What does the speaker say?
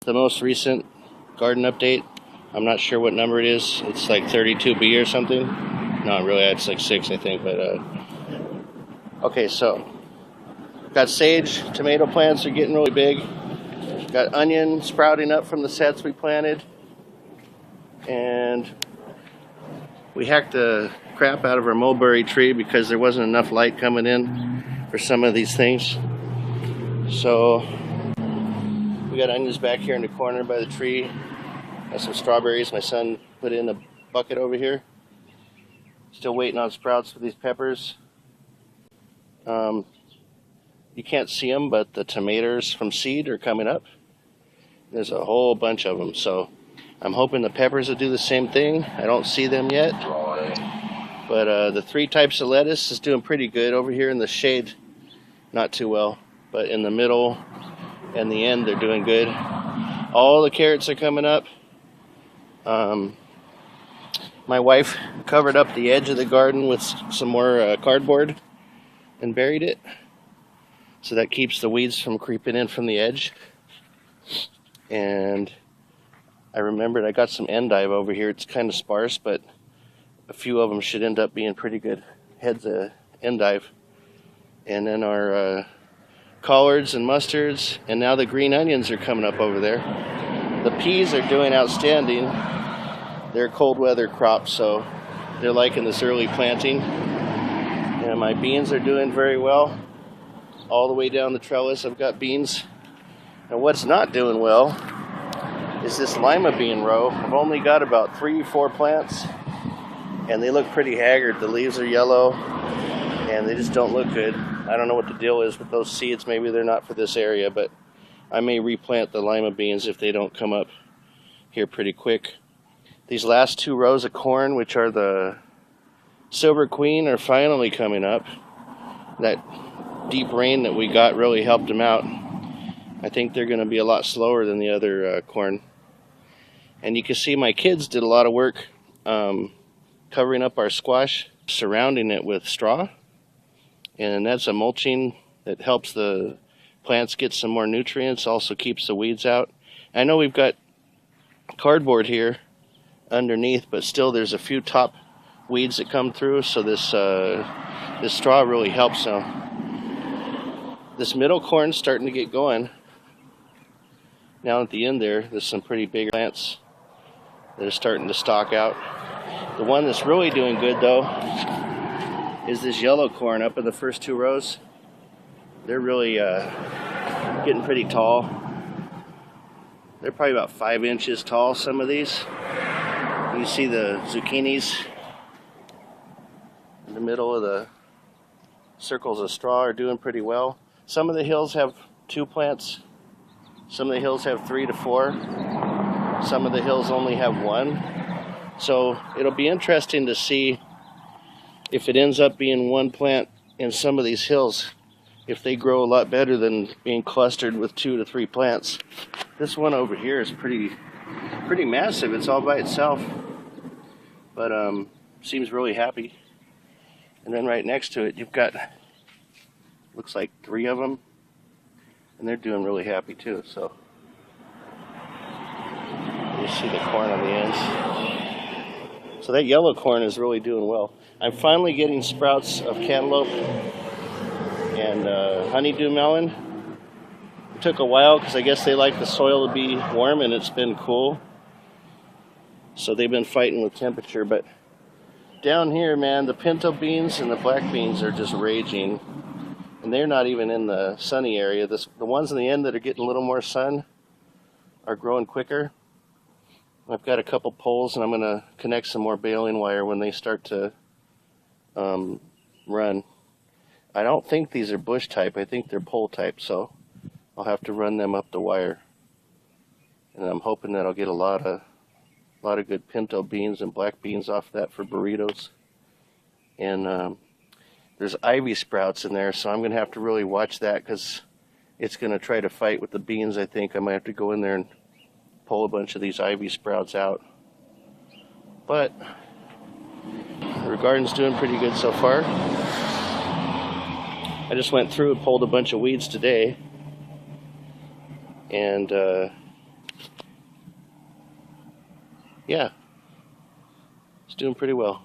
The most recent garden update. I'm not sure what number it is. It's like 32B or something. Not really, it's like 6, I think. But okay, so got sage. Tomato plants are getting really big. Got onion sprouting up from the sets we planted. And we hacked the crap out of our mulberry tree because there wasn't enough light coming in for some of these things. So we got onions back here in the corner by the tree. Got some strawberries my son put in a bucket over here. Still waiting on sprouts for these peppers. You can't see them, but the tomatoes from seed are coming up. There's a whole bunch of them, so I'm hoping the peppers will do the same thing. I don't see them yet, but the 3 types of lettuce is doing pretty good. Over here in the shade, not too well, but in the middle and the end, they're doing good. All the carrots are coming up. My wife covered up the edge of the garden with some more cardboard and buried it, so that keeps the weeds from creeping in from the edge. And I remembered I got some endive over here. It's kind of sparse, but a few of them should end up being pretty good heads of endive. And then our collards and mustards, and now the green onions are coming up over there. The peas are doing outstanding. They're cold weather crops, so they're liking this early planting. And my beans are doing very well. All the way down the trellis I've got beans. And what's not doing well is this lima bean row. I've only got about 3 or 4 plants, and they look pretty haggard. The leaves are yellow and they just don't look good. I don't know what the deal is with those seeds. Maybe they're not for this area, but I may replant the lima beans if they don't come up here pretty quick. These last 2 rows of corn, which are the Silver Queen, are finally coming up. That deep rain that we got really helped them out. I think they're going to be a lot slower than the other corn. And you can see my kids did a lot of work covering up our squash, surrounding it with straw. And that's a mulching that helps the plants get some more nutrients, also keeps the weeds out. I know we've got cardboard here underneath, but still there's a few top weeds that come through, so this straw really helps now. This middle corn's starting to get going. Now at the end there's some pretty big plants that are starting to stalk out. The one that's really doing good though is this yellow corn up in the first 2 rows. They're really getting pretty tall. They're probably about 5 inches tall, some of these. You see the zucchinis in the middle of the circles of straw are doing pretty well. Some of the hills have 2 plants. Some of the hills have 3 to 4. Some of the hills only have 1. So it'll be interesting to see if it ends up being 1 plant in some of these hills, if they grow a lot better than being clustered with 2 to 3 plants. This one over here is pretty massive. It's all by itself, but seems really happy. And then right next to it, you've got, looks like 3 of them, and they're doing really happy too. So you see the corn on the ends. So that yellow corn is really doing well. I'm finally getting sprouts of cantaloupe and honeydew melon. It took a while because I guess they like the soil to be warm and it's been cool. So they've been fighting with temperature. But down here, man, the pinto beans and the black beans are just raging. And they're not even in the sunny area. The ones in the end that are getting a little more sun are growing quicker. I've got a couple poles and I'm going to connect some more baling wire when they start to run. I don't think these are bush type. I think they're pole type, so I'll have to run them up the wire. And I'm hoping that I'll get a lot of good pinto beans and black beans off that for burritos. And there's ivy sprouts in there, so I'm going to have to really watch that because it's going to try to fight with the beans. I think I might have to go in there and pull a bunch of these ivy sprouts out. But the garden's doing pretty good so far. I just went through and pulled a bunch of weeds today, and yeah, it's doing pretty well.